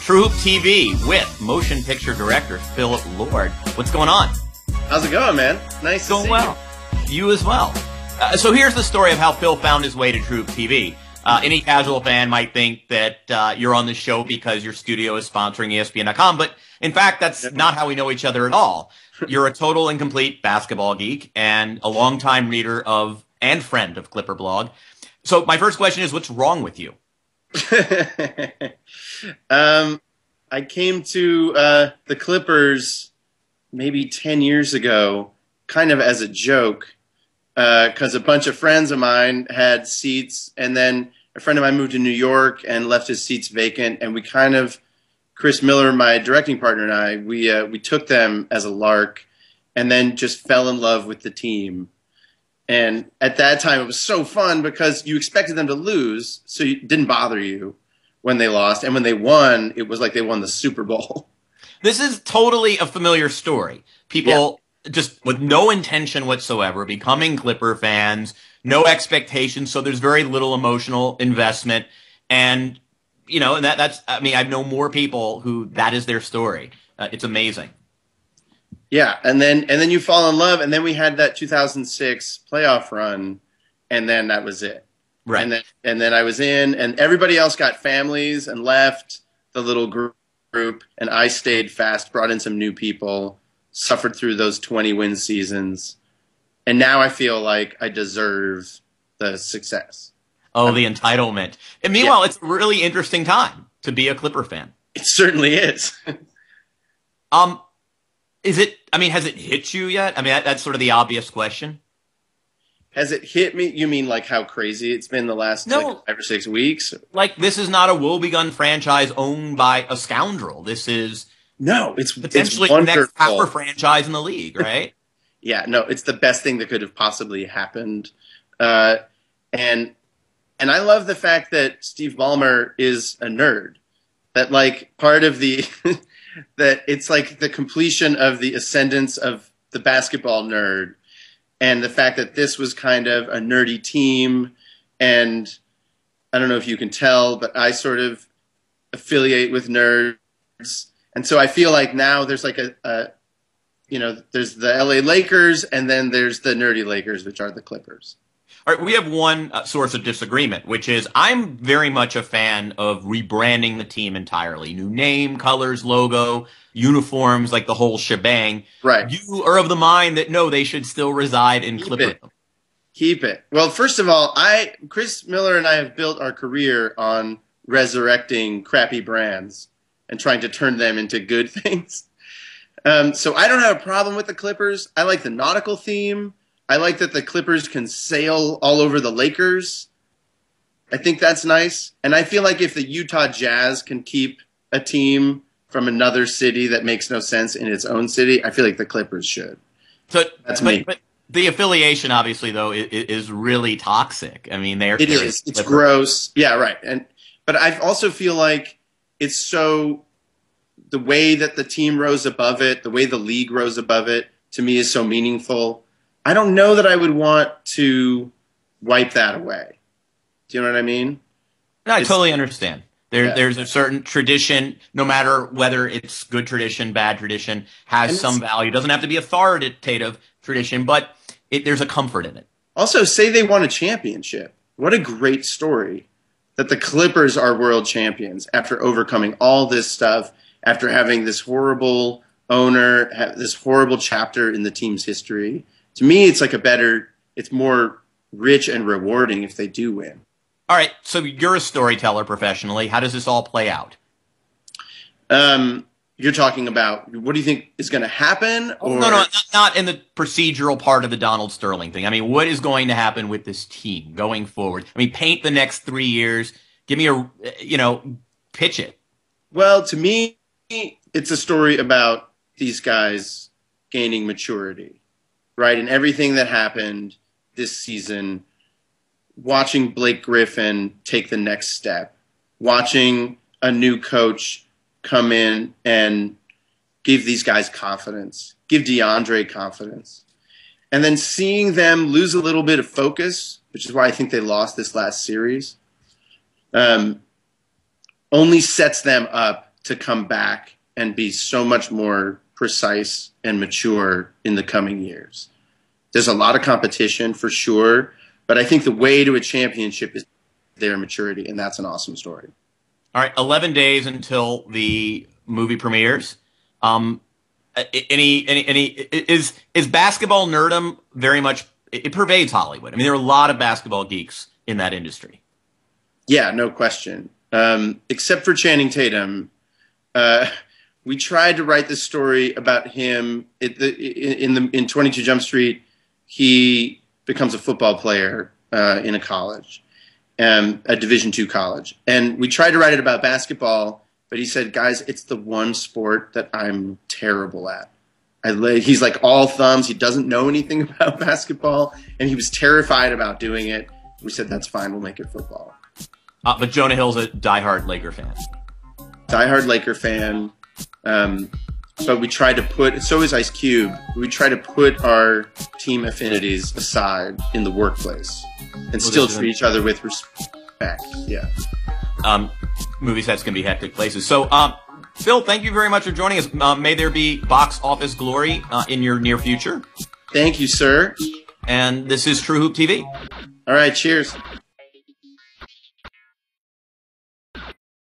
True TV with motion picture director Philip Lord. What's going on? How's it going, man? Nice to see well. You as well. So here's the story of how Phil found his way to True TV. Any casual fan might think that you're on the show because your studio is sponsoring ESPN.com, but in fact, that's not how we know each other at all. You're a total and complete basketball geek and a longtime reader of and friend of Clipper Blog. So my first question is, what's wrong with you? I came to the Clippers maybe 10 years ago, kind of as a joke, because a bunch of friends of mine had seats, and then a friend of mine moved to New York and left his seats vacant, and we kind of, Chris Miller, my directing partner, and I, we took them as a lark, and then just fell in love with the team. And at that time, it was so fun because you expected them to lose, so it didn't bother you when they lost. And when they won, it was like they won the Super Bowl. This is totally a familiar story. People just with no intention whatsoever becoming Clipper fans, no expectations, so there's very little emotional investment. And, you know, and that's, I mean, I know more people who that is their story. It's amazing. Yeah, and then you fall in love, and then we had that 2006 playoff run, and then that was it. Right. And then I was in, and everybody else got families and left the little group, and I stayed fast, brought in some new people, suffered through those 20-win seasons, and now I feel like I deserve the success. Oh, the entitlement. And meanwhile, it's a really interesting time to be a Clipper fan. It certainly is. Is it, I mean, has it hit you yet? I mean, that's sort of the obvious question. Has it hit me? You mean like how crazy it's been the last like 5 or 6 weeks? Like, this is not a woebegone franchise owned by a scoundrel. This is it's potentially the next power franchise in the league, right? Yeah, no, it's the best thing that could have possibly happened. And I love the fact that Steve Ballmer is a nerd. That like part of the that it's like the completion of the ascendance of the basketball nerd, and the fact that this was kind of a nerdy team. And I don't know if you can tell, but I sort of affiliate with nerds. And so I feel like now there's like there's the LA Lakers, and then there's the nerdy Lakers, which are the Clippers. All right, we have one source of disagreement, which is I'm very much a fan of rebranding the team entirely. New name, colors, logo, uniforms, like the whole shebang. Right. You are of the mind that, no, they should still reside in Clipper. Keep it. Well, first of all, Chris Miller and I have built our career on resurrecting crappy brands and trying to turn them into good things. So I don't have a problem with the Clippers. I like the nautical theme. I like that the Clippers can sail all over the Lakers. I think that's nice. And I feel like if the Utah Jazz can keep a team from another city that makes no sense in its own city, I feel like the Clippers should. So that's me. But the affiliation, obviously, though, is really toxic. I mean, it is. It's gross. Yeah, right. But I also feel like it's so the way that the team rose above it, the way the league rose above it, to me is so meaningful. I don't know that I would want to wipe that away. Do you know what I mean? No, I totally understand. There's a certain tradition, no matter whether it's good tradition, bad tradition, has some value. It doesn't have to be authoritative tradition, but there's a comfort in it. Also, say they won a championship. What a great story that the Clippers are world champions after overcoming all this stuff, after having this horrible owner, this horrible chapter in the team's history. To me, it's like it's more rich and rewarding if they do win. All right, so you're a storyteller professionally. How does this all play out? You're talking about, what do you think is going to happen? Or? No, not in the procedural part of the Donald Sterling thing. I mean, what is going to happen with this team going forward? I mean, paint the next 3 years. Give me pitch it. Well, to me, it's a story about these guys gaining maturity. Right, and everything that happened this season, watching Blake Griffin take the next step, watching a new coach come in and give these guys confidence, give DeAndre confidence, and then seeing them lose a little bit of focus, which is why I think they lost this last series, only sets them up to come back and be so much more precise and mature in the coming years. There's a lot of competition for sure, but I think the way to a championship is their maturity, and that's an awesome story. All right, 11 days until the movie premieres. Is basketball nerdom very much, it pervades Hollywood? I mean, there are a lot of basketball geeks in that industry. Yeah, no question. Except for Channing Tatum, we tried to write this story about him in 22 Jump Street. He becomes a football player in a college, a Division II college, and we tried to write it about basketball. But he said, guys, it's the one sport that I'm terrible at. He's like all thumbs. He doesn't know anything about basketball, and he was terrified about doing it. We said, that's fine. We'll make it football. But Jonah Hill's a diehard Laker fan. Diehard Laker fan. But we tried to put, so is Ice Cube, we try to put our team affinities aside in the workplace and still treat each other with respect. Yeah. Movie sets can be hectic places. So, Phil, thank you very much for joining us. May there be box office glory in your near future. Thank you, sir. And this is True Hoop TV. All right, cheers.